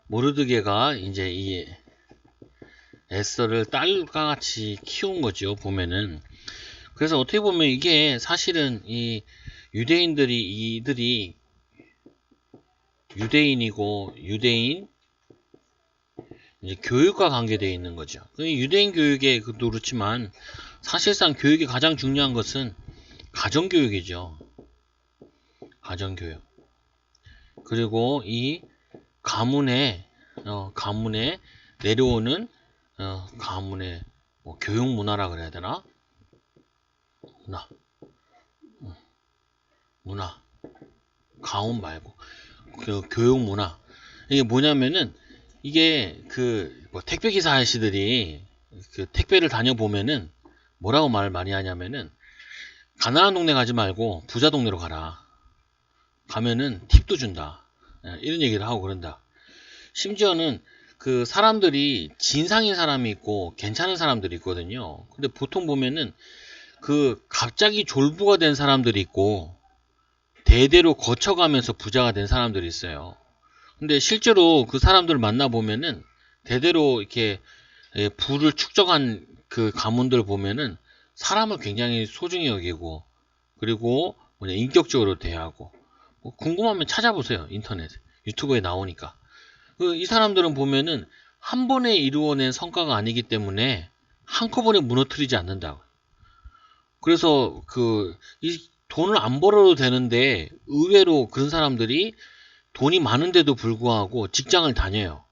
모르드게가 이제 이 에스더를 딸과 같이 키운 거죠, 보면은. 그래서 어떻게 보면 이게 사실은 이 유대인들이 이들이 유대인이고 유대인 이제 교육과 관계되어 있는 거죠. 유대인 교육에 그렇지만 사실상 교육이 가장 중요한 것은 가정교육이죠. 가정교육. 그리고 이 가문에 내려오는 가문의 뭐 교육 문화라 그래야 되나? 문화. 가문 말고 그 교육 문화. 이게 뭐냐면은 이게 뭐 택배 기사 아저씨들이 그 택배를 다녀보면은 뭐라고 말 많이 하냐면은 가난한 동네 가지 말고 부자 동네로 가라. 가면은 팁도 준다. 이런 얘기를 하고 그런다. 심지어는 그 사람들이 진상인 사람이 있고 괜찮은 사람들이 있거든요. 근데 보통 보면은 그 갑자기 졸부가 된 사람들이 있고 대대로 거쳐가면서 부자가 된 사람들이 있어요. 근데 실제로 그 사람들을 만나보면은 대대로 이렇게 부를 축적한 그 가문들 보면은 사람을 굉장히 소중히 여기고 그리고 뭐냐 인격적으로 대하고 뭐 궁금하면 찾아보세요. 인터넷 유튜브에 나오니까 이 사람들은 보면은 한 번에 이루어낸 성과가 아니기 때문에 한꺼번에 무너뜨리지 않는다고. 그래서 이 돈을 안 벌어도 되는데 의외로 그런 사람들이 돈이 많은데도 불구하고 직장을 다녀요.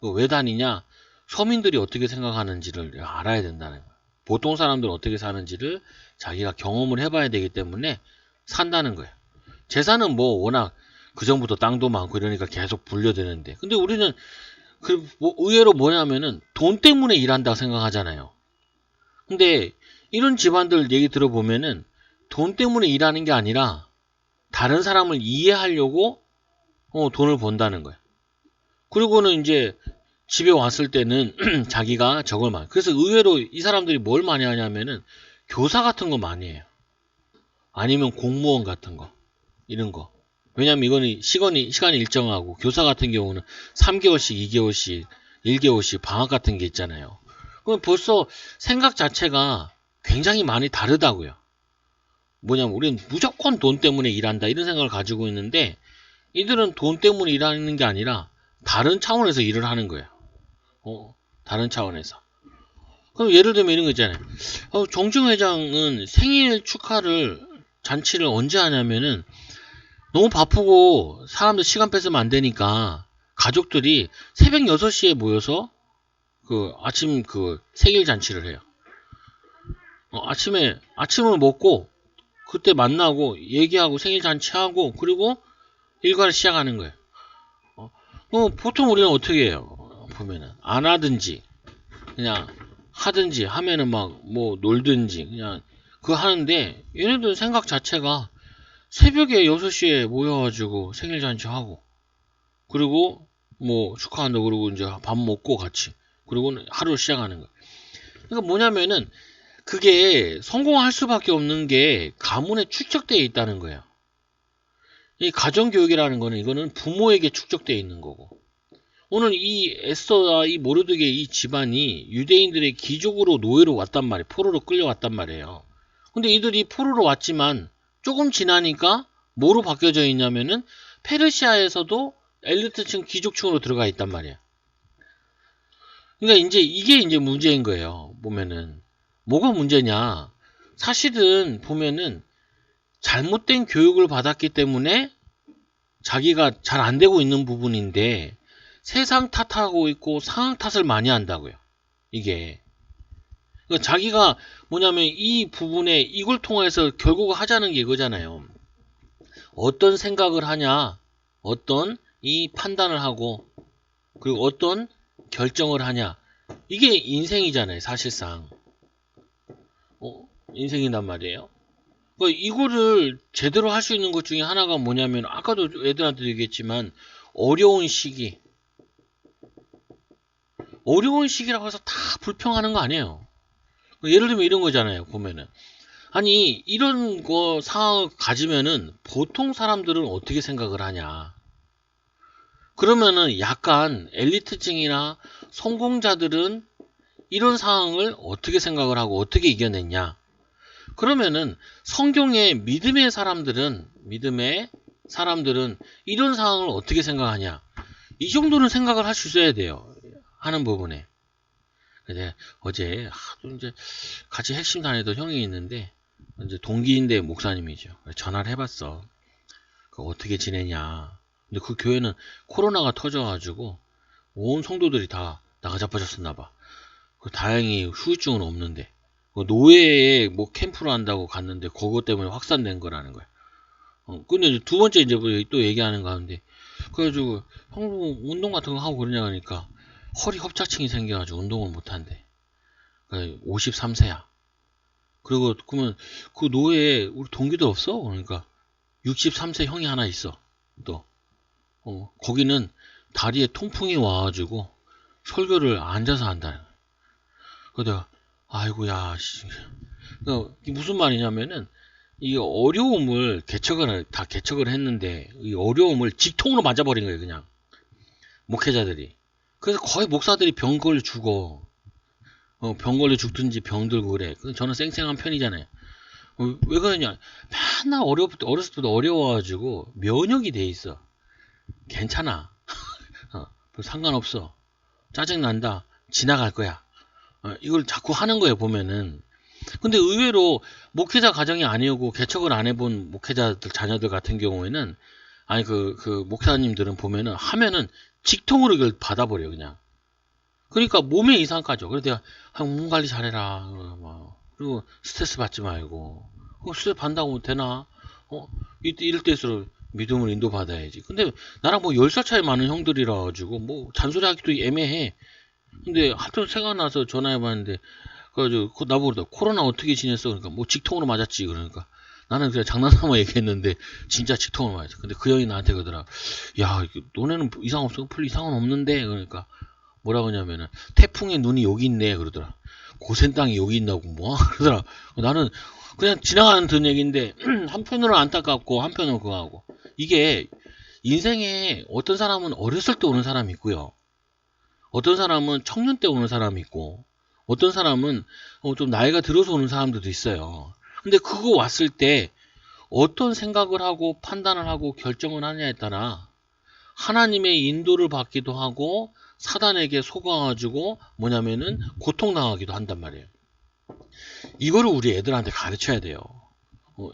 왜 다니냐? 서민들이 어떻게 생각하는지를 알아야 된다는 거예요. 보통 사람들은 어떻게 사는지를 자기가 경험을 해봐야 되기 때문에 산다는 거예요. 재산은 뭐 워낙 그전부터 땅도 많고 이러니까 계속 불려드는데 근데 우리는 의외로 뭐냐면은 돈 때문에 일한다고 생각하잖아요. 근데 이런 집안들 얘기 들어보면은 돈 때문에 일하는 게 아니라 다른 사람을 이해하려고 돈을 번다는 거예요. 그리고는 이제 집에 왔을 때는 자기가 저걸 많이 그래서 의외로 이 사람들이 뭘 많이 하냐면은 교사 같은 거 많이 해요. 아니면 공무원 같은 거 이런 거. 왜냐면 이거는 시간이 일정하고 교사 같은 경우는 3개월씩, 2개월씩, 1개월씩 방학 같은 게 있잖아요. 그럼 벌써 생각 자체가 굉장히 많이 다르다고요. 뭐냐면 우리는 무조건 돈 때문에 일한다 이런 생각을 가지고 있는데 이들은 돈 때문에 일하는 게 아니라 다른 차원에서 일을 하는 거예요. 다른 차원에서. 그럼 예를 들면 이런 거 있잖아요. 정중 회장은 생일 축하를 잔치를 언제 하냐면은 너무 바쁘고 사람들 시간 뺏으면 안 되니까 가족들이 새벽 6시에 모여서 아침 생일 잔치를 해요. 아침을 먹고 그때 만나고 얘기하고 생일 잔치하고 그리고 일과를 시작하는 거예요. 보통 우리는 어떻게 해요? 보면은 안 하든지 그냥 하든지 하면은 막 뭐 놀든지 그냥 그거 하는데 얘네들 생각 자체가 새벽에 6시에 모여가지고 생일 잔치하고 그리고 뭐 축하한다 그러고 이제 밥 먹고 같이 그리고는 하루를 시작하는 거예요. 그러니까 뭐냐면은 그게 성공할 수밖에 없는 게 가문에 축적되어 있다는 거예요. 이 가정교육이라는 거는 이거는 부모에게 축적되어 있는 거고 오늘 이 에스더와 이 모르드게 이 집안이 유대인들의 귀족으로 노예로 왔단 말이에요. 포로로 끌려왔단 말이에요. 근데 이들이 포로로 왔지만 조금 지나니까 뭐로 바뀌어져 있냐면은 페르시아에서도 엘리트층 귀족층으로 들어가 있단 말이에요. 그러니까 이게 문제인 거예요. 보면은 뭐가 문제냐? 사실은 보면은 잘못된 교육을 받았기 때문에 자기가 잘 안 되고 있는 부분인데 세상 탓하고 있고 상황 탓을 많이 한다고요. 이게 그러니까 자기가 뭐냐면 이 부분에 이걸 통해서 결국 하자는 게 이거잖아요. 어떤 생각을 하냐, 어떤 이 판단을 하고 그리고 어떤 결정을 하냐. 이게 인생이잖아요, 사실상. 인생이란 말이에요. 그러니까 이거를 제대로 할 수 있는 것 중에 하나가 뭐냐면 아까도 애들한테 얘기했지만 어려운 시기. 어려운 시기라고 해서 다 불평하는 거 아니에요. 예를 들면 이런 거잖아요, 보면은. 아니, 이런 거 상황을 가지면은 보통 사람들은 어떻게 생각을 하냐. 그러면은 약간 엘리트층이나 성공자들은 이런 상황을 어떻게 생각을 하고 어떻게 이겨냈냐? 그러면은 성경의 믿음의 사람들은 이런 상황을 어떻게 생각하냐? 이 정도는 생각을 할 수 있어야 돼요. 하는 부분에. 근데 어제 하도 이제 같이 핵심 다니던 형이 있는데 이제 동기인데 목사님이죠. 전화를 해봤어. 어떻게 지내냐? 근데 그 교회는 코로나가 터져가지고 온 성도들이 다 나가 자빠졌었나 봐. 다행히 후유증은 없는데 노예에 뭐 캠프를 한다고 갔는데 그것 때문에 확산된 거라는 거야. 근데 이제 두 번째 이제 또 얘기하는 가운데 그래가지고 형 운동 같은 거 하고 그러냐 하니까 허리 협착증이 생겨가지고 운동을 못 한대. 53세야. 그리고 그러면 그 노예에 우리 동기도 없어? 그러니까 63세 형이 하나 있어. 또 거기는 다리에 통풍이 와가지고 설교를 앉아서 한다. 그래서 내가 아이고야 이게 무슨 말이냐면은 이 어려움을 다 개척을 했는데 이 어려움을 직통으로 맞아버린 거예요. 그냥 목회자들이. 그래서 거의 목사들이 병 걸려 죽어. 병 걸려 죽든지 병 들고 그래. 저는 쌩쌩한 편이잖아요. 왜 그러냐? 맨날 어렸을 때부터 어려워가지고 면역이 돼 있어. 괜찮아. 상관없어. 짜증난다. 지나갈 거야. 이걸 자꾸 하는 거예요, 보면은. 근데 의외로 목회자 가정이 아니고 개척을 안 해본 목회자들 자녀들 같은 경우에는 아니 그 목사님들은 보면은 하면은 직통으로 이걸 받아버려 그냥. 그러니까 몸에 이상까죠. 그래서 내가 몸 관리 잘해라. 그리고 스트레스 받지 말고. 스트레스 받는다고 되나? 이럴 때일수록 믿음을 인도받아야지. 근데 나랑 뭐 10살 차이 많은 형들이라 가지고 뭐 잔소리하기도 애매해. 근데 하여튼 생각나서 전화해봤는데 그래가지고 나보고 그러더라. 코로나 어떻게 지냈어? 그러니까 뭐 직통으로 맞았지. 그러니까 나는 그냥 장난삼아 얘기했는데 진짜 직통으로 맞았어. 근데 그 형이 나한테 그러더라. 야 너네는 이상 없어? 별 이상은 없는데? 그러니까 뭐라고 하냐면은 태풍의 눈이 여기 있네 그러더라. 고센 땅이 여기 있다고 뭐? 그러더라. 나는 그냥 지나가는 든 얘기인데 한편으로는 안타깝고 한편으로는 그거 하고 이게 인생에 어떤 사람은 어렸을 때 오는 사람이 있고요. 어떤 사람은 청년 때 오는 사람이 있고 어떤 사람은 좀 나이가 들어서 오는 사람들도 있어요. 근데 그거 왔을 때 어떤 생각을 하고 판단을 하고 결정을 하느냐에 따라 하나님의 인도를 받기도 하고 사단에게 속아가지고 뭐냐면은 고통당하기도 한단 말이에요. 이거를 우리 애들한테 가르쳐야 돼요.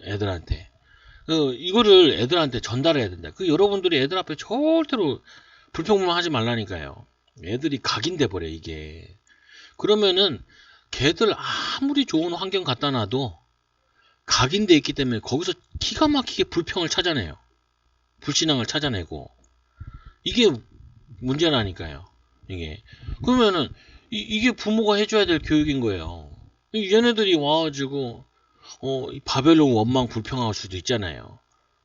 애들한테. 이거를 애들한테 전달해야 된다. 여러분들이 애들 앞에 절대로 불평불만하지 말라니까요. 애들이 각인돼 버려 이게. 그러면은 걔들 아무리 좋은 환경 갖다 놔도 각인돼 있기 때문에 거기서 기가 막히게 불평을 찾아내요. 불신앙을 찾아내고 이게 문제라니까요. 이게 그러면은 이게 부모가 해줘야 될 교육인 거예요. 얘네들이 와가지고 이 바벨론 원망 불평할 수도 있잖아요.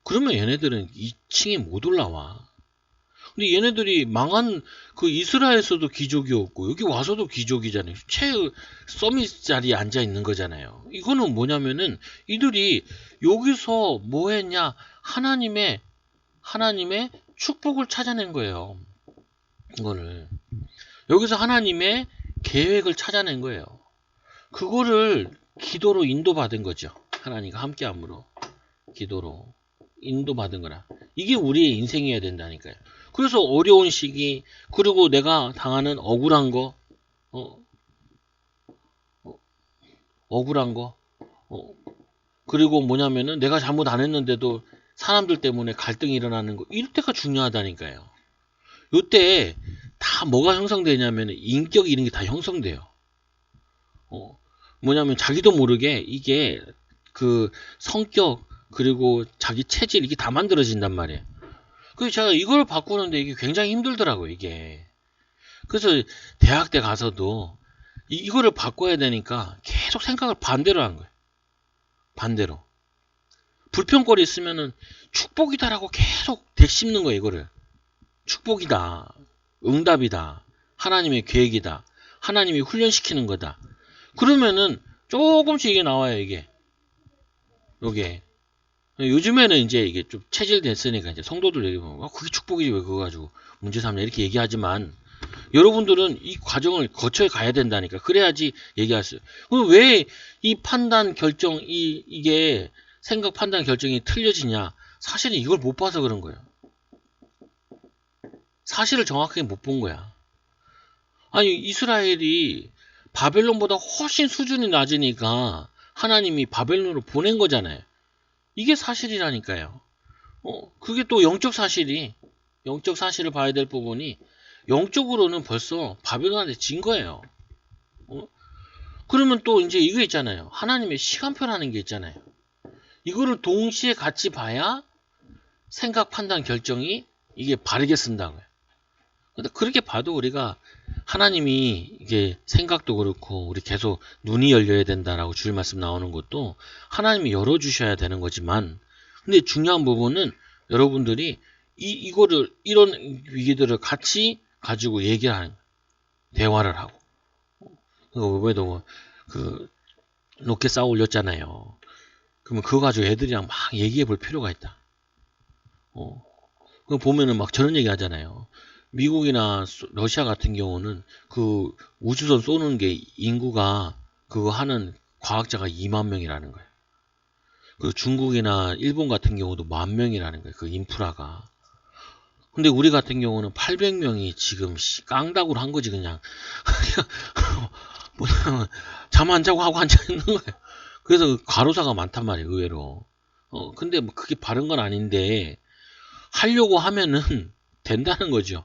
그러면 얘네들은 2층에 못 올라와. 근데 얘네들이 망한 그 이스라엘에서도 기족이었고 여기 와서도 기족이잖아요. 최의 서밋 자리에 앉아 있는 거잖아요. 이거는 뭐냐면은 이들이 여기서 뭐 했냐? 하나님의 축복을 찾아낸 거예요. 이거를 여기서 하나님의 계획을 찾아낸 거예요. 그거를 기도로 인도받은 거죠. 하나님과 함께함으로 기도로 인도받은 거라. 이게 우리의 인생이어야 된다니까요. 그래서 어려운 시기 그리고 내가 당하는 억울한 거 억울한 거 그리고 뭐냐면은 내가 잘못 안 했는데도 사람들 때문에 갈등이 일어나는 거 이럴 때가 중요하다니까요. 요때 다 뭐가 형성되냐면 인격 이런 게 다 형성돼요. 뭐냐면 자기도 모르게 이게 그 성격 그리고 자기 체질 이게 다 만들어진단 말이에요. 그래서 제가 이걸 바꾸는데 이게 굉장히 힘들더라고요, 이게. 그래서 대학 때 가서도 이거를 바꿔야 되니까 계속 생각을 반대로 한 거예요. 반대로. 불평거리 있으면은 축복이다라고 계속 되씹는 거예요, 이거를. 축복이다. 응답이다. 하나님의 계획이다. 하나님이 훈련시키는 거다. 그러면은 조금씩 이게 나와요, 이게. 요게. 요즘에는 이제 이게 좀 체질됐으니까 이제 성도들 얘기하면 그게 축복이지 왜 그거 가지고 문제 삼냐 이렇게 얘기하지만 여러분들은 이 과정을 거쳐 가야 된다니까. 그래야지 얘기할 수. 그럼 왜 이 판단 결정 이게 생각 판단 결정이 틀려지냐? 사실은 이걸 못 봐서 그런 거예요. 사실을 정확하게 못 본 거야. 아니 이스라엘이 바벨론보다 훨씬 수준이 낮으니까 하나님이 바벨론으로 보낸 거잖아요. 이게 사실이라니까요. 그게 또 영적 사실을 봐야 될 부분이 영적으로는 벌써 바벨론한테 진 거예요. 그러면 또 이제 이거 있잖아요. 하나님의 시간표라는 게 있잖아요. 이거를 동시에 같이 봐야 생각, 판단, 결정이 이게 바르게 쓴다고요. 근데 그렇게 봐도 우리가 하나님이 이게 생각도 그렇고 우리 계속 눈이 열려야 된다라고 주일 말씀 나오는 것도 하나님이 열어주셔야 되는 거지만 근데 중요한 부분은 여러분들이 이거를 이런 위기들을 같이 가지고 얘기를 하는 거예요. 대화를 하고 이번에도 그 로켓 쌓아 올렸잖아요. 그러면 그거 가지고 애들이랑 막 얘기해 볼 필요가 있다. 그 보면은 막 저런 얘기 하잖아요. 미국이나 러시아 같은 경우는 그 우주선 쏘는 게 인구가 그거 하는 과학자가 2만 명이라는 거예요. 그 중국이나 일본 같은 경우도 10,000명이라는 거예요. 그 인프라가. 근데 우리 같은 경우는 800명이 지금 깡다구로 한 거지 그냥. 뭐냐면 잠 안 자고 하고 앉아 있는 거예요. 그래서 과로사가 많단 말이에요. 의외로. 근데 뭐 그게 바른 건 아닌데 하려고 하면은 된다는 거죠.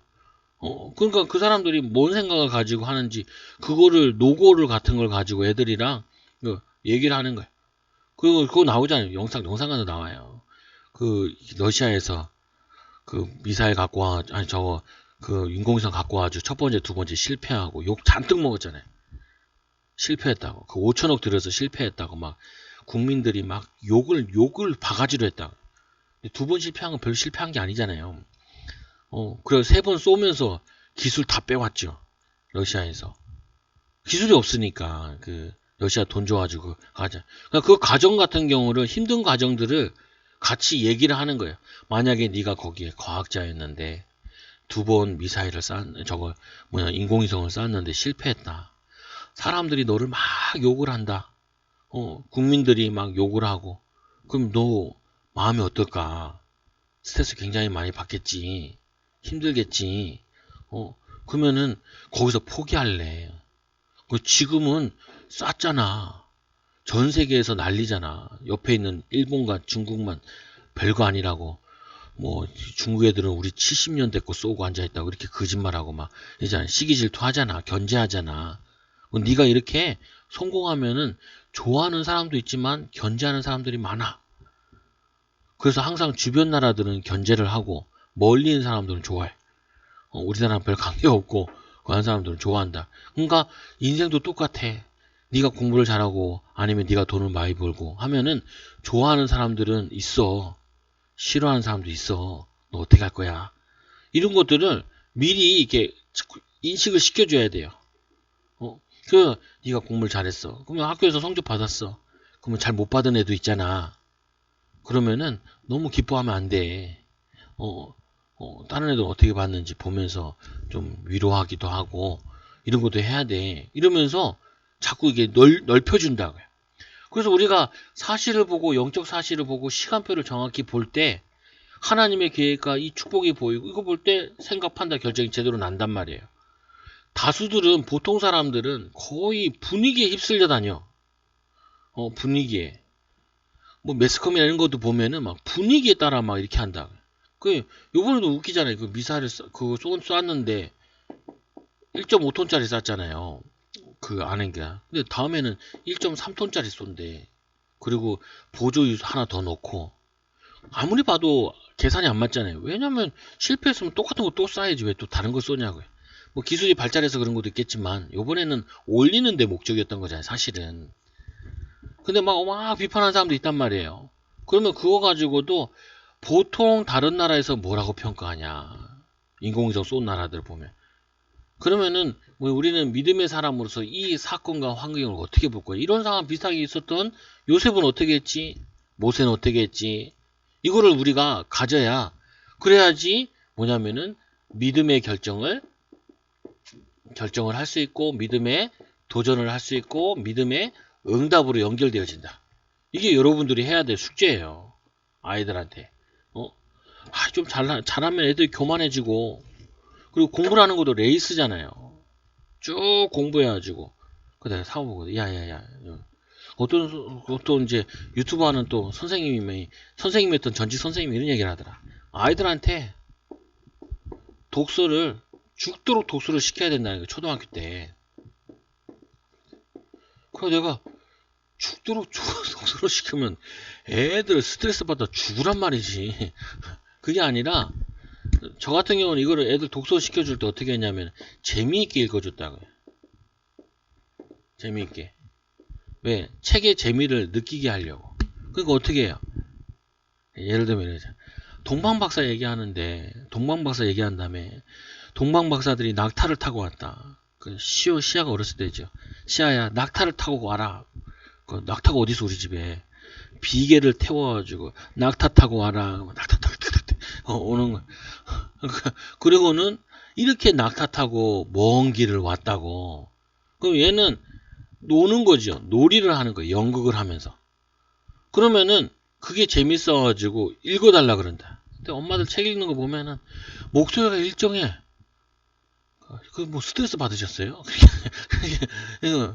그러니까 그 사람들이 뭔 생각을 가지고 하는지 그거를 노고를 같은 걸 가지고 애들이랑 얘기를 하는 거예요. 그거 나오잖아요. 영상관도 나와요. 그 러시아에서 그 미사일 갖고 아니 저거 그 인공위성 갖고 와가지고 첫 번째, 두 번째 실패하고 욕 잔뜩 먹었잖아요. 실패했다고. 그 5천억 들여서 실패했다고 막 국민들이 막 욕을 바가지로 했다고. 두 번 실패한 건 별로 실패한 게 아니잖아요. 그래서 세 번 쏘면서 기술 다 빼왔죠. 러시아에서. 기술이 없으니까 그 러시아 돈 줘가지고 가자. 그러니까 그 과정 같은 경우를 힘든 과정들을 같이 얘기를 하는 거예요. 만약에 네가 거기에 과학자였는데 두 번 미사일을 인공위성을 쐈는데 실패했다. 사람들이 너를 막 욕을 한다. 국민들이 막 욕을 하고 그럼 너 마음이 어떨까? 스트레스 굉장히 많이 받겠지. 힘들겠지. 그러면은 거기서 포기할래. 지금은 쌌잖아. 전 세계에서 난리잖아. 옆에 있는 일본과 중국만 별거 아니라고. 뭐 중국 애들은 우리 70년 됐고 쏘고 앉아있다고 이렇게 거짓말하고 막 이제 시기 질투하잖아. 견제하잖아. 네가 이렇게 성공하면은 좋아하는 사람도 있지만 견제하는 사람들이 많아. 그래서 항상 주변 나라들은 견제를 하고 멀리 있는 사람들은 좋아해. 우리나라랑 별 관계없고 그 한 사람들은 좋아한다. 그러니까 인생도 똑같아. 네가 공부를 잘하고 아니면 네가 돈을 많이 벌고 하면은 좋아하는 사람들은 있어. 싫어하는 사람도 있어. 너 어떻게 할 거야? 이런 것들을 미리 이렇게 인식을 시켜줘야 돼요. 네가 공부를 잘했어. 그러면 학교에서 성적 받았어. 그러면 잘 못 받은 애도 있잖아. 그러면은 너무 기뻐하면 안 돼. 다른 애들 어떻게 봤는지 보면서 좀 위로하기도 하고 이런 것도 해야 돼. 이러면서 자꾸 이게 넓혀준다고요. 그래서 우리가 사실을 보고 영적 사실을 보고 시간표를 정확히 볼 때 하나님의 계획과 이 축복이 보이고 이거 볼 때 생각, 판단, 결정이 제대로 난단 말이에요. 다수들은 보통 사람들은 거의 분위기에 휩쓸려 다녀. 분위기에. 뭐 매스컴이나 이런 것도 보면은 막 분위기에 따라 막 이렇게 한다. 요번에도 웃기잖아요. 그 미사일을 쐈는데 1.5톤짜리 쐈잖아요. 그 아는 게. 근데 다음에는 1.3톤짜리 쏜대. 그리고 보조유 하나 더 넣고 아무리 봐도 계산이 안 맞잖아요. 왜냐면 실패했으면 똑같은 거 또 쏴야지 왜 또 다른 걸 쏘냐고요. 뭐 기술이 발달해서 그런 것도 있겠지만 요번에는 올리는 데 목적이었던 거잖아요. 사실은. 근데 막 비판하는 사람도 있단 말이에요. 그러면 그거 가지고도 보통 다른 나라에서 뭐라고 평가하냐. 인공위성 쏜 나라들 보면. 그러면은 뭐 우리는 믿음의 사람으로서 이 사건과 환경을 어떻게 볼 거야. 이런 상황 비슷하게 있었던 요셉은 어떻게 했지? 모세는 어떻게 했지? 이거를 우리가 가져야, 그래야지 뭐냐면은 믿음의 결정을 할 수 있고, 믿음의 도전을 할 수 있고, 믿음의 응답으로 연결되어진다. 이게 여러분들이 해야 될 숙제예요. 아이들한테. 좀 잘하면 애들이 교만해지고, 그리고 공부를 하는 것도 레이스잖아요. 쭉 공부해가지고. 그다음에 사고보거든. 야야야. 어떤 이제 유튜브 하는 또 선생님이었던 전직 선생님이 이런 얘기를 하더라. 아이들한테 죽도록 독서를 시켜야 된다는 거야, 초등학교 때. 그래서 내가 죽도록 독서를 시키면 애들 스트레스 받아 죽으란 말이지. 그게 아니라, 저 같은 경우는 이거를 애들 독서 시켜줄 때 어떻게 했냐면, 재미있게 읽어줬다고요. 재미있게. 왜? 책의 재미를 느끼게 하려고. 그러니까 어떻게 해요? 예를 들면 이러자. 동방박사 얘기한 다음에, 동방박사들이 낙타를 타고 왔다. 시아가 어렸을 때죠. 시아야, 낙타를 타고 와라. 그 낙타가 어디서 우리 집에. 비계를 태워가지고, 낙타 타고 와라. 낙타 타고, 오는 거야. 그리고는, 이렇게 낙타 타고 먼 길을 왔다고. 그럼 얘는 노는 거죠. 놀이를 하는 거예요. 연극을 하면서. 그러면은, 그게 재밌어가지고, 읽어달라 그런다. 근데 엄마들 책 읽는 거 보면은, 목소리가 일정해. 뭐 스트레스 받으셨어요?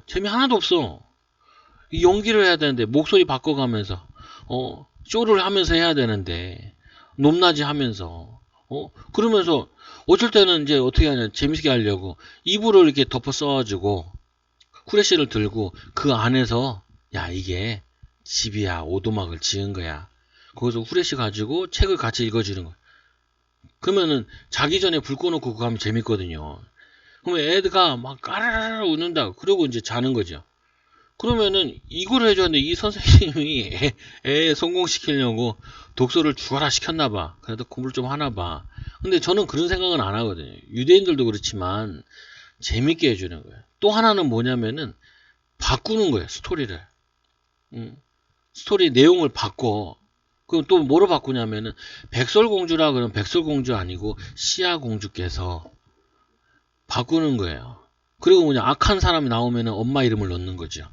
재미 하나도 없어. 연기를 해야 되는데 목소리 바꿔가면서 쇼를 하면서 해야 되는데 높낮이 하면서 그러면서 어쩔 때는 이제 어떻게 하냐, 재밌게 하려고 이불을 이렇게 덮어 써가지고 후레쉬를 들고 그 안에서, 야, 이게 집이야, 오두막을 지은 거야. 거기서 후레쉬 가지고 책을 같이 읽어주는 거야. 그러면은 자기 전에 불 꺼놓고 그거 하면 재밌거든요. 그러면 애가 막 까르르 웃는다. 그러고 이제 자는 거죠. 그러면은 이걸 해줬는데 이 선생님이 애 성공시키려고 독서를 죽어라 시켰나봐. 그래도 공부를 좀 하나봐. 근데 저는 그런 생각은 안 하거든요. 유대인들도 그렇지만 재밌게 해주는 거예요. 또 하나는 뭐냐면은 바꾸는 거예요. 스토리를. 스토리 내용을 바꿔. 그럼 또 뭐로 바꾸냐면은 백설공주라 그러면 백설공주 아니고 시아공주께서 바꾸는 거예요. 그리고 뭐냐, 악한 사람이 나오면은 엄마 이름을 넣는 거죠.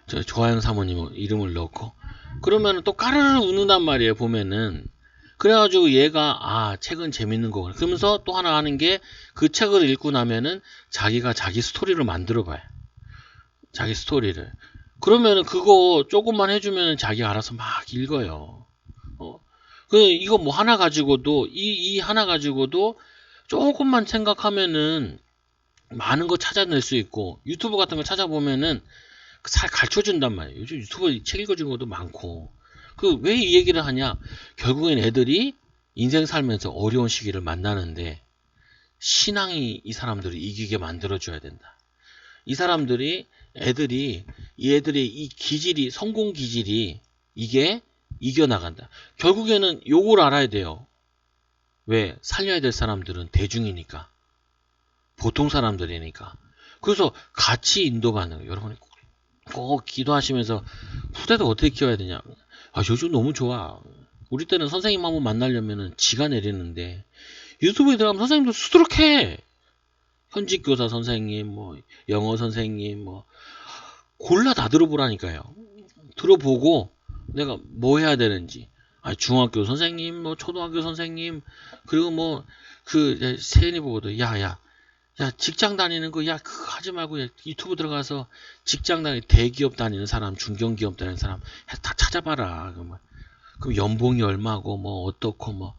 저 조하영 사모님 이름을 넣고. 그러면은 또 까르르 웃는단 말이에요, 보면은. 그래가지고 얘가, 책은 재밌는 거구나. 그러면서 또 하나 하는 게, 그 책을 읽고 나면은 자기가 자기 스토리를 만들어 봐요. 자기 스토리를. 그러면은 그거 조금만 해주면은 자기가 알아서 막 읽어요. 이거 뭐 하나 가지고도, 이 하나 가지고도 조금만 생각하면은 많은 거 찾아낼 수 있고, 유튜브 같은 거 찾아보면은 잘 가르쳐준단 말이에요. 요즘 유튜브 책 읽어주는 것도 많고. 왜 이 얘기를 하냐? 결국엔 애들이 인생 살면서 어려운 시기를 만나는데, 신앙이 이 사람들을 이기게 만들어줘야 된다. 이 애들의 이 기질이, 성공 기질이 이게 이겨나간다. 결국에는 요걸 알아야 돼요. 왜? 살려야 될 사람들은 대중이니까. 보통 사람들이니까. 그래서 같이 인도받는 거예요. 여러분이 꼭 기도하시면서 후대도 어떻게 키워야 되냐. 요즘 너무 좋아. 우리 때는 선생님 한번 만나려면은 지가 내리는데, 유튜브에 들어가면 선생님도 수두룩해. 현직 교사 선생님, 뭐 영어 선생님, 뭐 골라 다 들어보라니까요. 들어보고 내가 뭐 해야 되는지. 중학교 선생님, 뭐 초등학교 선생님, 그리고 뭐 세연이 보고도 야 직장 다니는 거, 그거 하지 말고 유튜브 들어가서 직장 대기업 다니는 사람, 중견기업 다니는 사람 다 찾아봐라. 그럼 연봉이 얼마고 뭐 어떻고 뭐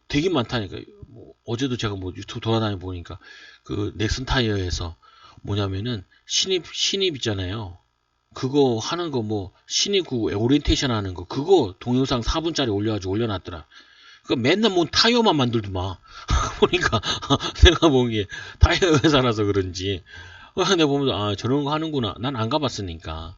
되게 많다니까. 뭐 어제도 제가 뭐 유튜브 돌아다니 보니까 그 넥슨 타이어에서 뭐냐면은 신입 있잖아요. 그거 하는 거, 뭐 신입 그 오리엔테이션 하는 거, 그거 동영상 4분짜리 올려놨더라. 그 맨날 뭐 타이어만 만들더만. 보니까 내가 보기에 타이어 회사라서 그런지 내가 보면서 저런 거 하는구나. 난 안 가봤으니까.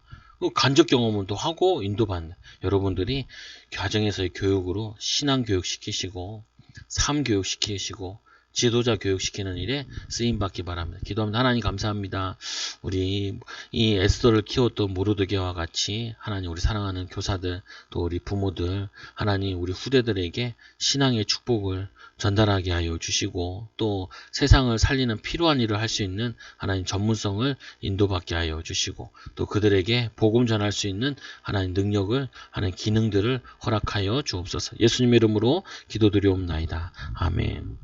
간접 경험은 또 하고 인도받는 여러분들이 가정에서의 교육으로 신앙 교육 시키시고 삶 교육 시키시고 지도자 교육시키는 일에 쓰임받기 바랍니다. 기도합니다. 하나님 감사합니다. 우리 이 에스더를 키웠던 모르드게와 같이 하나님 우리 사랑하는 교사들 또 우리 부모들 하나님 우리 후대들에게 신앙의 축복을 전달하게 하여 주시고 또 세상을 살리는 필요한 일을 할 수 있는 하나님 전문성을 인도받게 하여 주시고 또 그들에게 복음 전할 수 있는 하나님 능력을 하나님 기능들을 허락하여 주옵소서. 예수님의 이름으로 기도드리옵나이다. 아멘.